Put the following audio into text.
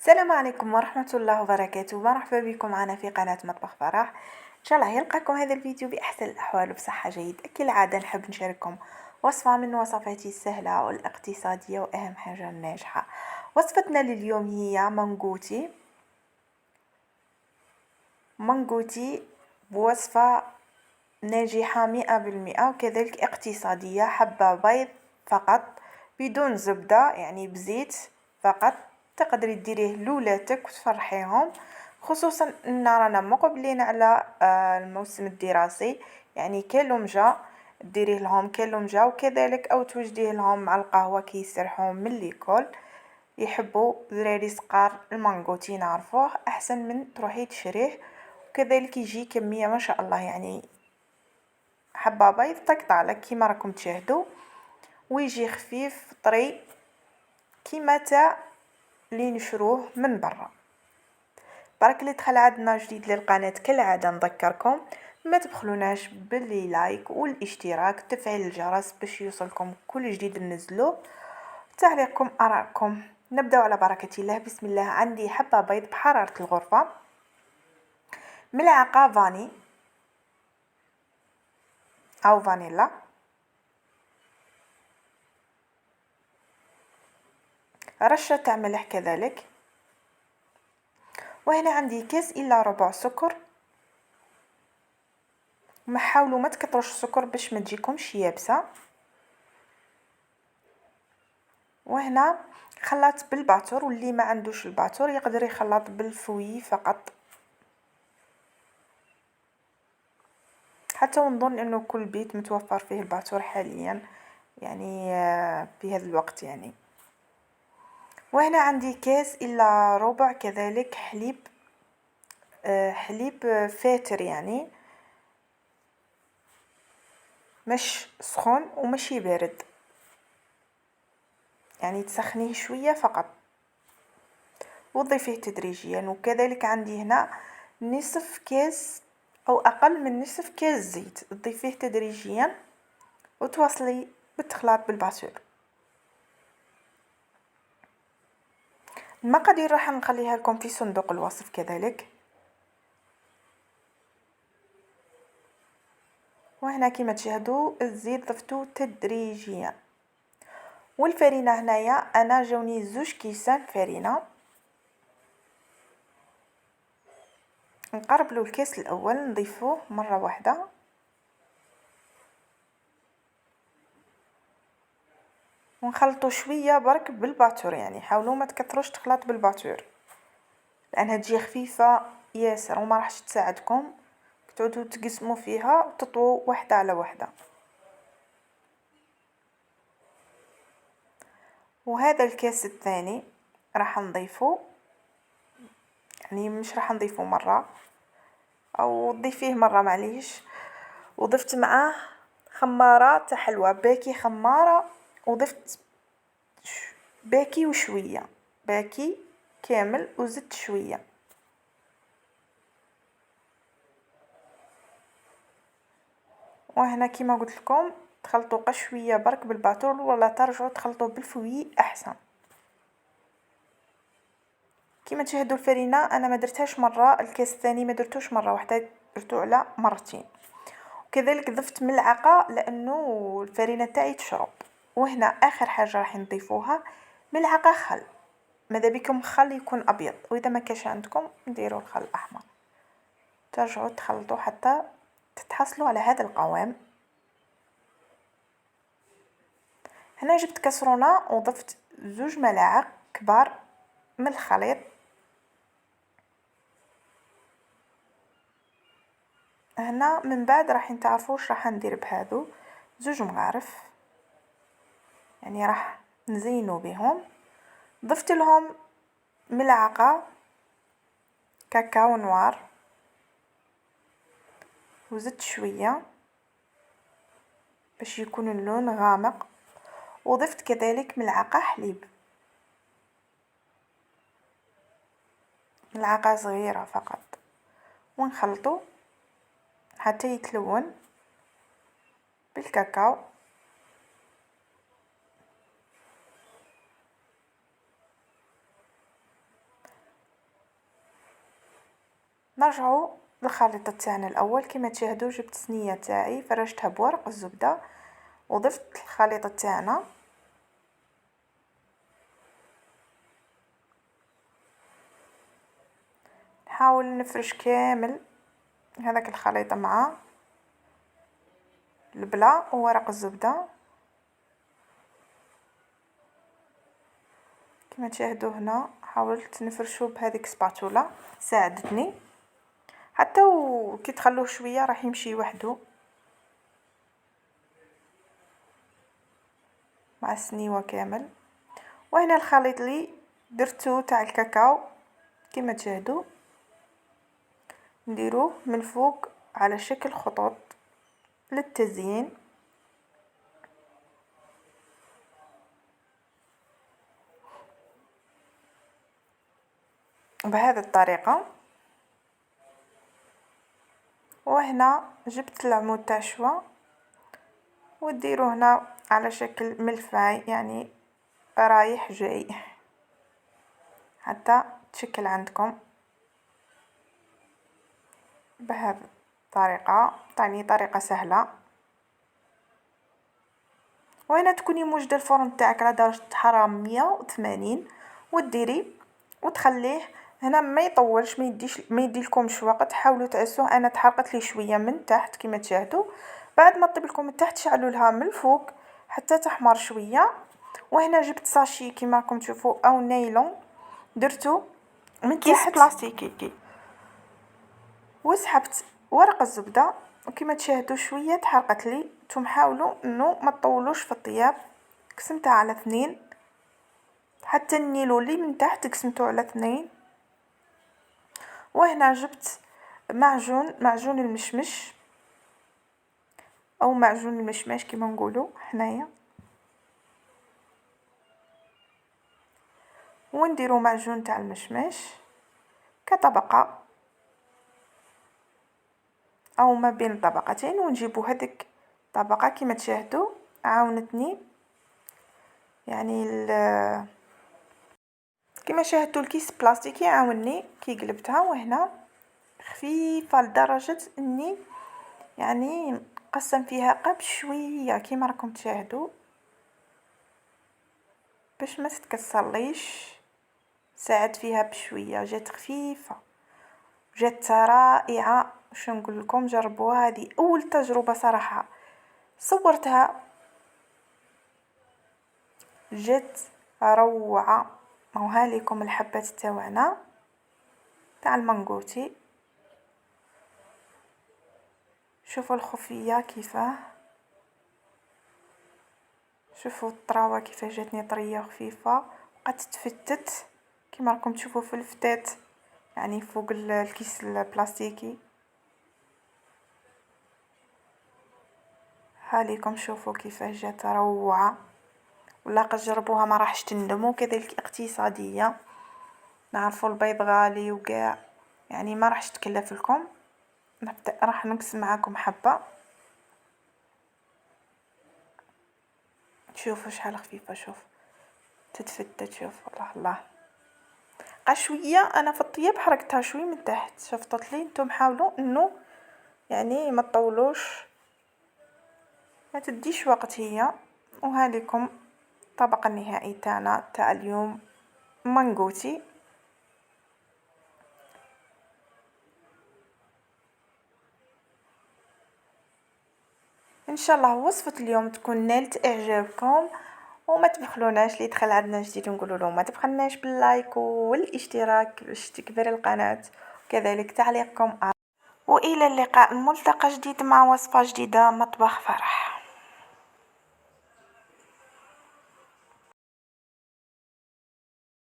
السلام عليكم ورحمة الله وبركاته. مرحبا بكم معنا في قناة مطبخ فرح. إن شاء الله يلقاكم هذا الفيديو بأحسن الأحوال وبصحة جيدة. كالعادة نحب نشارككم وصفة من وصفاتي السهلة والاقتصادية وأهم حاجة الناجحة. وصفتنا لليوم هي مانغوتي بوصفة ناجحة 100% وكذلك اقتصادية. حبة بيض فقط بدون زبدة، يعني بزيت فقط. تقدري ديريه لولادك وتفرحيهم، خصوصا ان رانا مقبلين على الموسم الدراسي. يعني كلمجة ديريه لهم كلمجة، وكذلك او توجديه لهم مع القهوة كي يسرحوا من ليكول. يحبوا ذراري صغار المانغوتي نعرفوه احسن من تروحي تشريه. وكذلك يجي كمية ما شاء الله، يعني حبة بيض تقطع لك كيما راكم تشاهدوا، ويجي خفيف طري كيما تاع اللي نشروه من برا. برك اللي دخل عندنا جديد للقناة كالعادة نذكركم ما تبخلوناش باللي لايك والاشتراك وتفعيل الجرس باش يوصلكم كل جديد ننزلوه. تعليقكم ارائكم. نبداو على بركة الله. بسم الله. عندي حبة بيض بحرارة الغرفة، ملعقة فاني او فانيلا، رشة تاع ملح كذلك، وهنا عندي كاس الا ربع سكر. ما حاولوا ما تكثروش السكر باش ما تجيكمش يابسه. وهنا خلطت بالباتور، واللي ما عندوش الباتور يقدر يخلط بالفوي فقط. حتى ونظن انه كل بيت متوفر فيه الباتور حاليا، يعني في هذا الوقت يعني. وهنا عندي كاس الا ربع كذلك حليب، حليب فاتر، يعني مش سخون ومشي بارد، يعني تسخنيه شوية فقط وضيفيه تدريجيا. وكذلك عندي هنا نصف كاس او اقل من نصف كاس زيت، تضيفيه تدريجيا وتواصلي بالتخلاط بالباتور. المقادير راح نخليها لكم في صندوق الوصف كذلك. وهنا كما تشاهدوا الزيت ضفتو تدريجيا. والفرينه هنايا انا جاوني 2 كيسان فرينه. نقرب له الكاس الاول نضيفوه مره واحده، ونخلطو شويه برك بالباتور. يعني حاولوا ما تكثروش تخلط بالباتور لانها تجي خفيفه ياسر وما راحش تساعدكم تعودوا تقسموا فيها وتطووا واحده على واحده. وهذا الكاس الثاني راح نضيفه، يعني مش راح نضيفه مره او ضيفيه مره معليش. وضفت معاه خماره تاع حلوى باكي خماره، وضفت باكي وشويه باكي كامل وزدت شويه. وهنا كيما قلت لكم تخلطوا قشويه برك بالباتور، ولا ترجعوا تخلطوا بالفوي احسن. كيما تشاهدوا الفرينه انا ما درتهاش مره، الكاس الثاني ما درتوش مره واحده، درتو على مرتين. وكذلك ضفت ملعقه لانه الفرينه تاعي تشرب. وهنا اخر حاجه راح نضيفوها ملعقه خل. ماذا بكم خل يكون ابيض، واذا ما كاش عندكم نديروا الخل الاحمر. ترجعوا تخلطوا حتى تتحصلوا على هذا القوام. هنا جبت كسرونه وضفت 2 ملاعق كبار من الخليط. هنا من بعد راح نتعرفوا واش راح ندير بهذو 2 مغارف، يعني راح نزينوا بهم. ضفت لهم ملعقه كاكاو نوار وزدت شويه باش يكون اللون غامق. وضفت كذلك ملعقه حليب، ملعقه صغيره فقط، ونخلطه حتى يتلون بالكاكاو. نرجعوا للخليط تاعنا الاول. كما تشاهدوا جبت صينيه تاعي فرشتها بورق الزبده وضفت الخليط تاعنا، نحاول نفرش كامل هذاك الخليط مع البلا وورق الزبده. كما تشاهدوا هنا حاولت نفرشو بهذيك سباتولا، ساعدتني حتى كي تخلوه شويه راح يمشي وحده مع السنيوه كامل. وهنا الخليط اللي درتو تاع الكاكاو كما تشاهدوا نديروه من فوق على شكل خطوط للتزيين بهذه الطريقه. وهنا جبت العمود تاع شوا وديروه هنا على شكل ملفاي، يعني رايح جاي حتى تشكل عندكم بهذه الطريقه، يعني طريقه سهله. وهنا تكوني موجده الفرن تاعك على درجه حراره 180 وديري وتخليه هنا ما يطولش، ما يديلكمش وقت. حاولوا تعسوه. انا تحرقت لي شويه من تحت كما تشاهدوا. بعد ما طيب لكم من تحت شعلوا لها من الفوق حتى تحمر شويه. وهنا جبت ساشي كما راكم تشوفوا او نايلون درتو من كيس تحت بلاستيكي وسحبت ورق الزبده وكما تشاهدوا شويه تحرقت لي. نتوما حاولوا انه ما تطولوش في الطياب، قسمتها على 2 حتى النيلو اللي من تحت قسمته على 2. وهنا جبت معجون المشمش او معجون المشماش كما نقولوا حنايا، ونديروا معجون تاع المشماش كطبقه او ما بين طبقتين ونجيبوا هذيك الطبقه كما تشاهدوا عاونتني. يعني كما شاهدتوا الكيس بلاستيكي عاونني كي قلبتها. وهنا خفيفه لدرجه اني يعني قسم فيها قب شويه كما راكم تشاهدوا باش ما تتكسرليش. ساعد فيها بشويه، جات خفيفه جات رائعه. واش نقول لكم جربوها، هذه اول تجربه صراحه صورتها جات روعه. وها لكم الحبات تاعنا تاع المانغوتي، شوفوا الخفيه كيفاه، شوفوا الطراوه كيفاه جاتني طريه وخفيفه وقد تفتت كما راكم تشوفوا في الفتات يعني فوق الكيس البلاستيكي. هاليكم شوفوا كيفاه جات روعه. ولا قد جربوها ما راحش تندموا. كذلك اقتصاديه، نعرفوا البيض غالي وكاع يعني ما راحش تكلف لكم. نبدا راح نقسم معاكم حبه، شوفوا شحال خفيفه، شوف تتفتت، شوف الله الله. شويه انا في الطياب حركتها شويه من تحت شفطت لي. نتوما حاولوا انه يعني ما تطولوش، ما تديش وقت هي. وهاليكم الطبق النهائي تاعنا تاع اليوم مانغوتي. ان شاء الله وصفة اليوم تكون نالت اعجابكم، وما تبخلوناش اللي دخل عندنا جديد نقولوا له ما تبخلناش باللايك والاشتراك باش تكبر القناة، وكذلك تعليقكم. والى اللقاء، الملتقى جديد مع وصفة جديدة، مطبخ فرح.